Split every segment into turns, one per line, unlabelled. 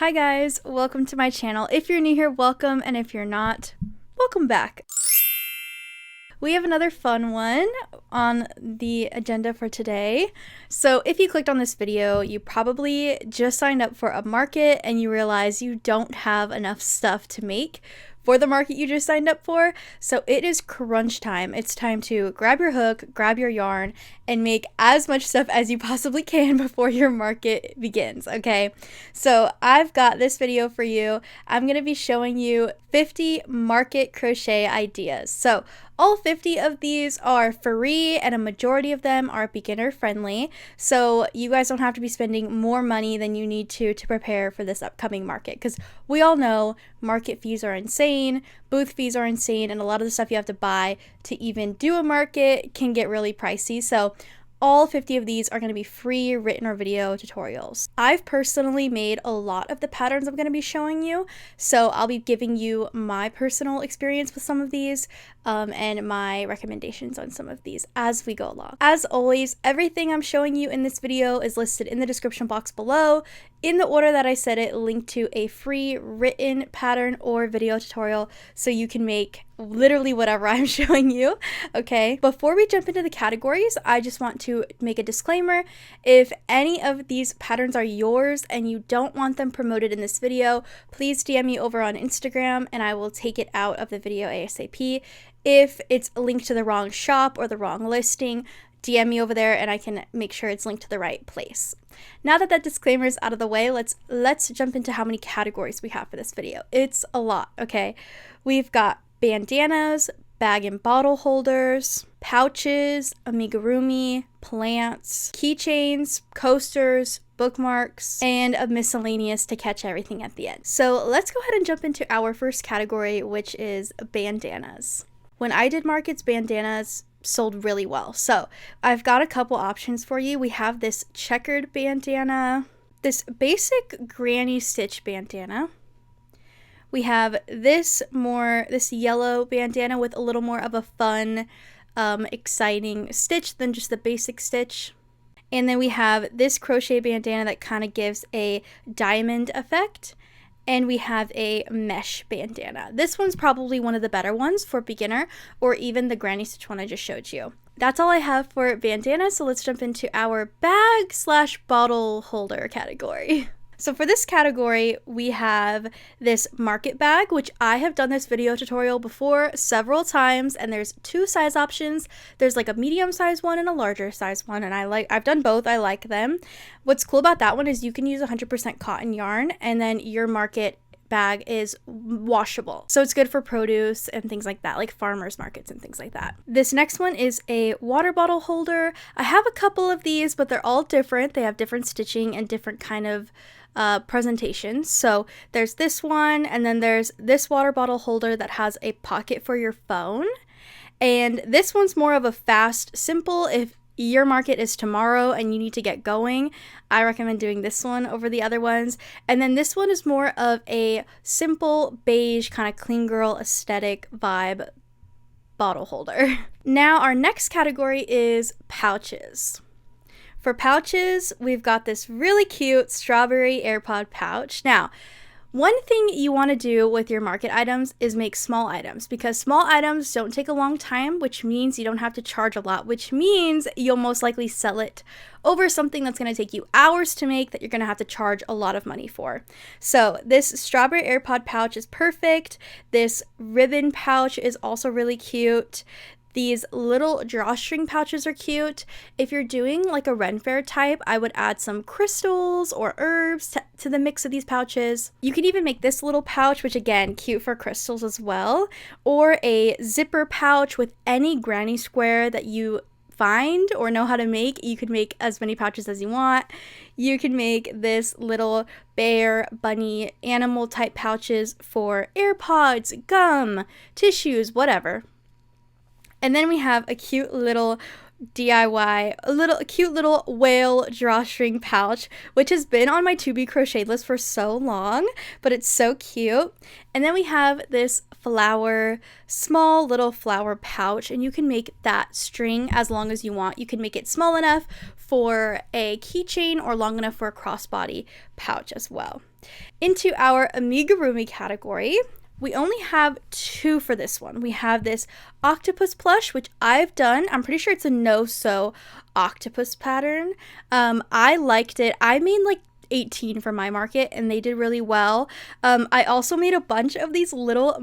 Hi guys, welcome to my channel. If you're new here, welcome, and if you're not, welcome back. We have another fun one on the agenda for today. So if you clicked on this video, you probably just signed up for a market and you realize you don't have enough stuff to make for the market you just signed up for. So it is crunch time. It's time to grab your hook, grab your yarn, and make as much stuff as you possibly can before your market begins, okay? So I've got this video for you. I'm gonna be showing you 50 market crochet ideas. So all 50 of these are free and a majority of them are beginner friendly. So you guys don't have to be spending more money than you need to prepare for this upcoming market, because we all know market fees are insane, booth fees are insane, and a lot of the stuff you have to buy to even do a market can get really pricey. So all 50 of these are going to be free written or video tutorials. I've personally made a lot of the patterns I'm going to be showing you, so I'll be giving you my personal experience with some of these and my recommendations on some of these as we go along. As always, everything I'm showing you in this video is listed in the description box below in the order that I said it, linked to a free written pattern or video tutorial so you can make literally whatever I'm showing you, okay? Before we jump into the categories, I just want to make a disclaimer. If any of these patterns are yours and you don't want them promoted in this video, please DM me over on Instagram and I will take it out of the video ASAP. If it's linked to the wrong shop or the wrong listing, DM me over there and I can make sure it's linked to the right place. Now that disclaimer is out of the way, let's jump into how many categories we have for this video. It's a lot, okay? We've got bandanas, bag and bottle holders, pouches, amigurumi, plants, keychains, coasters, bookmarks, and a miscellaneous to catch everything at the end. So let's go ahead and jump into our first category, which is bandanas. When I did markets, bandanas sold really well. So I've got a couple options for you. We have this checkered bandana, this basic granny stitch bandana. We have this yellow bandana with a little more of a fun, exciting stitch than just the basic stitch. And then we have this crochet bandana that kind of gives a diamond effect. And we have a mesh bandana. This one's probably one of the better ones for beginner, or even the granny stitch one I just showed you. That's all I have for bandana, so let's jump into our bag/bottle holder category. So for this category, we have this market bag, which I have done this video tutorial before several times, and there's two size options. There's like a medium size one and a larger size one, and I've done both. I like them. What's cool about that one is you can use 100% cotton yarn, and then your market bag is washable. So it's good for produce and things like that, like farmers markets and things like that. This next one is a water bottle holder. I have a couple of these, but they're all different. They have different stitching and different kind of presentations. So there's this one, and then there's this water bottle holder that has a pocket for your phone. And this one's more of a fast, simple, if your market is tomorrow and you need to get going, I recommend doing this one over the other ones. And then this one is more of a simple beige kind of clean girl aesthetic vibe bottle holder. Now our next category is pouches. For pouches, we've got this really cute strawberry AirPod pouch. Now, one thing you want to do with your market items is make small items, because small items don't take a long time, which means you don't have to charge a lot, which means you'll most likely sell it over something that's going to take you hours to make that you're going to have to charge a lot of money for. So this strawberry AirPod pouch is perfect. This ribbon pouch is also really cute. These little drawstring pouches are cute. If you're doing like a Ren Fair type, I would add some crystals or herbs to the mix of these pouches. You can even make this little pouch, which again, cute for crystals as well, or a zipper pouch with any granny square that you find or know how to make. You could make as many pouches as you want. You can make this little bear, bunny, animal type pouches for AirPods, gum, tissues, whatever. And then we have a cute little DIY, a cute little whale drawstring pouch, which has been on my to be crochet list for so long, but it's so cute. And then we have this small little flower pouch, and you can make that string as long as you want. You can make it small enough for a keychain or long enough for a crossbody pouch as well. Into our Amigurumi category, we only have 2 for this one. We have this octopus plush, which I've done. I'm pretty sure it's a no-sew octopus pattern. I liked it. I made like 18 for my market and they did really well. I also made a bunch of these little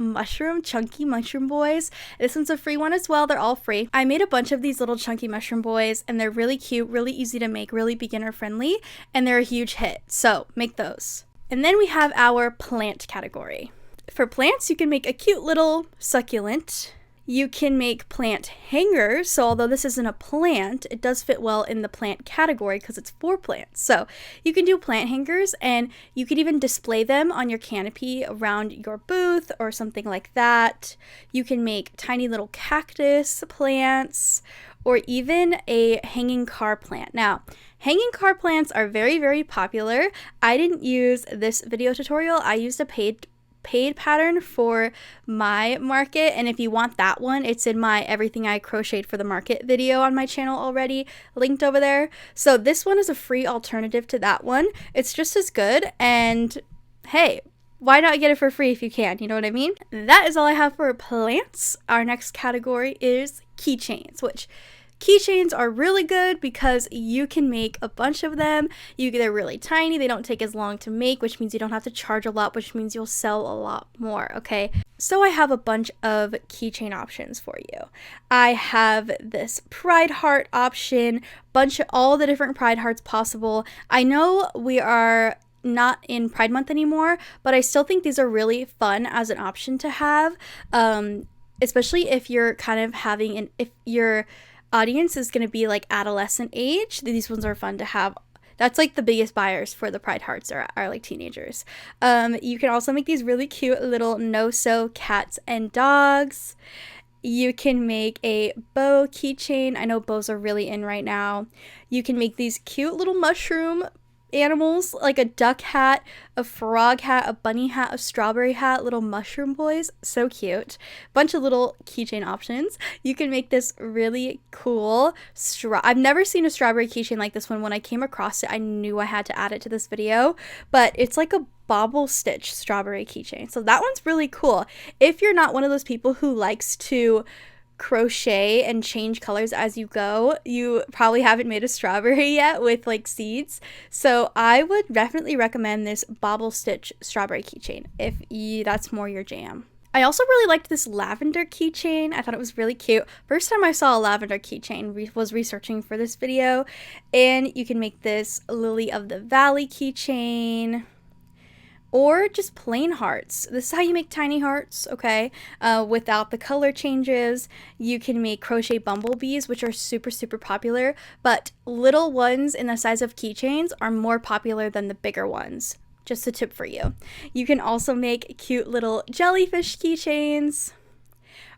chunky mushroom boys. This one's a free one as well. They're all free. I made a bunch of these little chunky mushroom boys and they're really cute, really easy to make, really beginner friendly, and they're a huge hit. So make those. And then we have our plant category. For plants, you can make a cute little succulent. You can make plant hangers. So although this isn't a plant, it does fit well in the plant category because it's for plants. So you can do plant hangers and you could even display them on your canopy around your booth or something like that. You can make tiny little cactus plants or even a hanging car plant. Now, hanging car plants are very, very popular. I didn't use this video tutorial. I used a paid pattern for my market, and if you want that one, it's in my everything I crocheted for the market video on my channel already, linked over there. So this one is a free alternative to that one. It's just as good, and hey, why not get it for free if you can? You know what I mean? That is all I have for plants. Our next category is keychains, which keychains are really good because you can make a bunch of them. They're really tiny, they don't take as long to make, which means you don't have to charge a lot, which means you'll sell a lot more, okay? So I have a bunch of keychain options for you. I have this pride heart option, all the different pride hearts possible. I know we are not in Pride Month anymore, but I still think these are really fun as an option to have, especially if you're kind of if your audience is going to be like adolescent age. These ones are fun to have. That's like the biggest buyers for the Pride Hearts are like teenagers. You can also make these really cute little no-sew cats and dogs. You can make a bow keychain. I know bows are really in right now. You can make these cute little mushroom animals, like a duck hat, a frog hat, a bunny hat, a strawberry hat, little mushroom boys. So cute. Bunch of little keychain options. You can make this really cool I've never seen a strawberry keychain like this one. When I came across it, I knew I had to add it to this video, but it's like a bobble stitch strawberry keychain. So that one's really cool. If you're not one of those people who likes to crochet and change colors as you go, you probably haven't made a strawberry yet with like seeds. So I would definitely recommend this bobble stitch strawberry keychain if that's more your jam. I also really liked this lavender keychain. I thought it was really cute. First time I saw a lavender keychain was researching for this video, and you can make this Lily of the Valley keychain. Or just plain hearts. This is how you make tiny hearts, okay? Without the color changes. You can make crochet bumblebees, which are super, super popular, but little ones in the size of keychains are more popular than the bigger ones. Just a tip for you. You can also make cute little jellyfish keychains,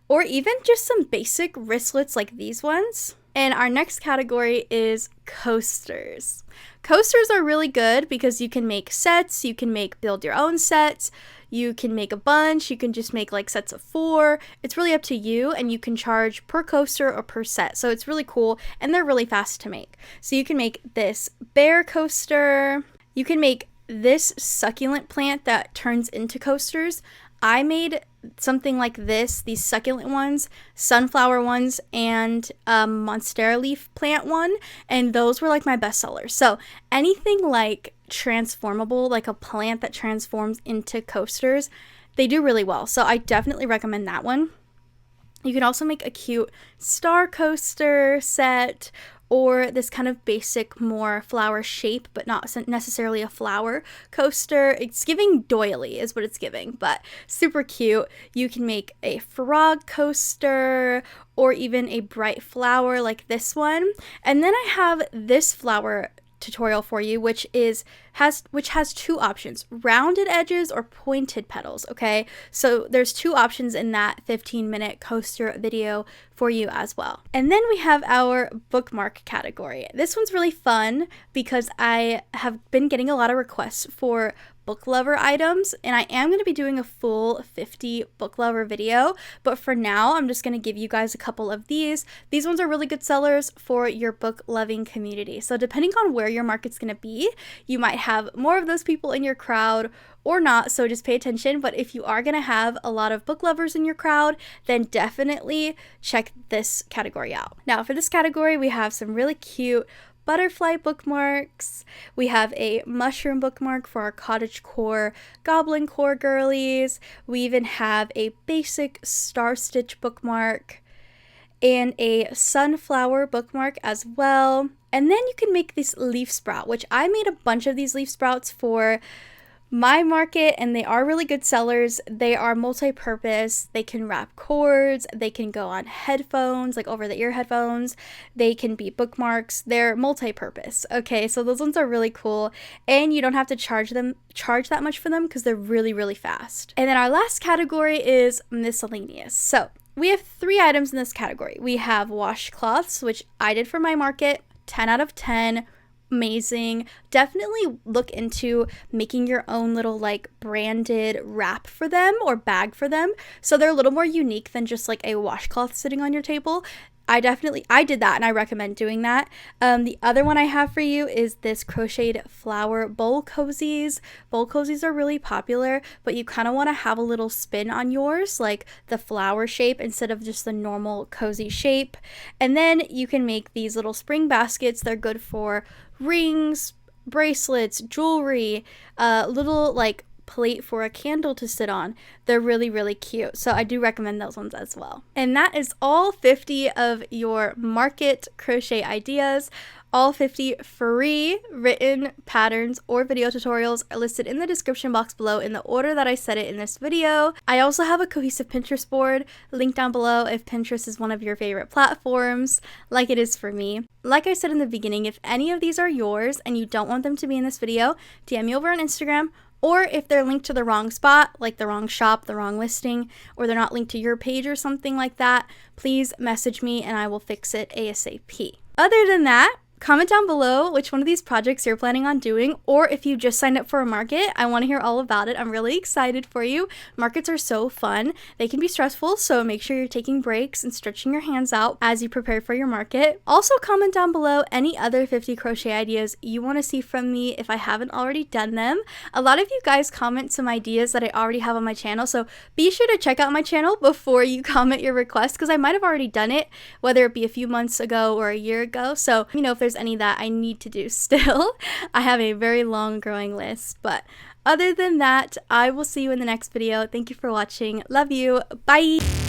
or even just some basic wristlets like these ones. And our next category is coasters. Coasters are really good because you can make sets, you can build your own sets, you can make a bunch, you can just make like sets of 4. It's really up to you, and you can charge per coaster or per set. So it's really cool, and they're really fast to make. So you can make this bear coaster, you can make this succulent plant that turns into coasters. I made something like these succulent ones, sunflower ones, and a monstera leaf plant one, and those were like my best sellers. So anything like transformable, like a plant that transforms into coasters, they do really well. So I definitely recommend that one. You can also make a cute star coaster set, or this kind of basic, more flower shape, but not necessarily a flower coaster. It's giving doily is what it's giving, but super cute. You can make a frog coaster, or even a bright flower like this one. And then I have this flower tutorial for you, which has 2 options: rounded edges or pointed petals. Okay, so there's 2 options in that 15-minute coaster video for you as well. And then we have our bookmark category. This one's really fun because I have been getting a lot of requests for book lover items, and I am going to be doing a full 50 book lover video, but for now I'm just going to give you guys a couple of these. These ones are really good sellers for your book loving community. So depending on where your market's going to be, you might have more of those people in your crowd or not, so just pay attention. But if you are going to have a lot of book lovers in your crowd, then definitely check this category out. Now for this category, we have some really cute butterfly bookmarks. We have a mushroom bookmark for our cottagecore goblin core girlies. We even have a basic star stitch bookmark and a sunflower bookmark as well. And then you can make this leaf sprout, which I made a bunch of these leaf sprouts for my market, and they are really good sellers. They are multi-purpose. They can wrap cords, they can go on headphones, like over the ear headphones, they can be bookmarks. They're multi-purpose. Okay, so those ones are really cool, and you don't have to charge that much for them because they're really fast. And then our last category is miscellaneous. So we have 3 items in this category. We have washcloths, which I did for my market, 10 out of 10. Amazing. Definitely look into making your own little like branded wrap for them or bag for them, so they're a little more unique than just like a washcloth sitting on your table. I did that, and I recommend doing that. The other one I have for you is this crocheted flower bowl cozies. Bowl cozies are really popular, but you kind of want to have a little spin on yours, like the flower shape instead of just the normal cozy shape. And then you can make these little spring baskets. They're good for rings, bracelets, jewelry, little like plate for a candle to sit on. They're really cute, so I do recommend those ones as well. And that is all 50 of your market crochet ideas. All 50 free written patterns or video tutorials are listed in the description box below in the order that I said it in this video. I also have a cohesive Pinterest board linked down below if Pinterest is one of your favorite platforms, like it is for me. Like I said in the beginning, if any of these are yours and you don't want them to be in this video, DM me over on Instagram. Or if they're linked to the wrong spot, like the wrong shop, the wrong listing, or they're not linked to your page or something like that, please message me and I will fix it ASAP. Other than that, comment down below which one of these projects you're planning on doing, or if you just signed up for a market, I want to hear all about it. I'm really excited for you. Markets are so fun. They can be stressful, so make sure you're taking breaks and stretching your hands out as you prepare for your market. Also comment down below any other 50 crochet ideas you want to see from me if I haven't already done them. A lot of you guys comment some ideas that I already have on my channel, so be sure to check out my channel before you comment your request, because I might have already done it, whether it be a few months ago or a year ago. So if there's any that I need to do still. I have a very long growing list, but other than that, I will see you in the next video. Thank you for watching. Love you. Bye.